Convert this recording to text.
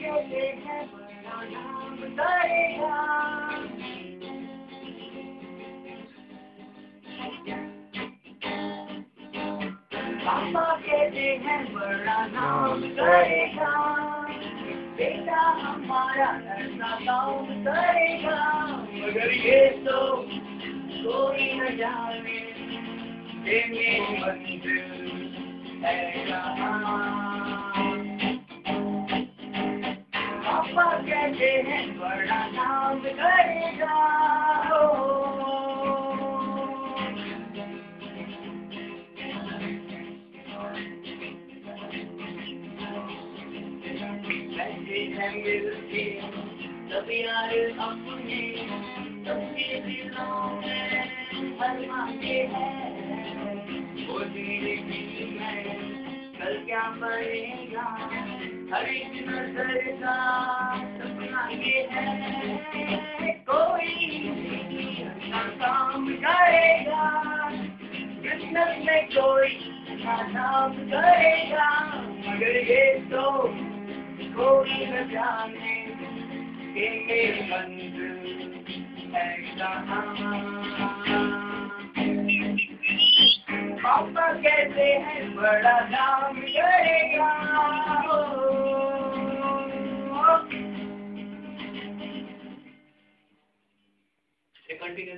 कहते हैं बड़ा नाम करेगा। पापा कहते हैं बड़ा नाम करेगा, बेटा हमारा ऐसा काम करेगा। मगर ये तो कोई न जाने ये मेरी मंजिल है कहाँ। पापा कहते हैं बड़ा नाम करेगा। मिलती कभी आए अपने सबके दिलों में अरमाते हैं। वो जिंदगी में कल क्या बनेगा, हर एक नजर का सपना ये है। कोई अच्छा काम करेगा, किस्मत में कोई अच्छा काम करेगा। मगर ये तो कोई न जाने कि मेरी मंजिल है कहाँ। पापा कहते हैं बड़ा नाम करेगा। कंटिन्यू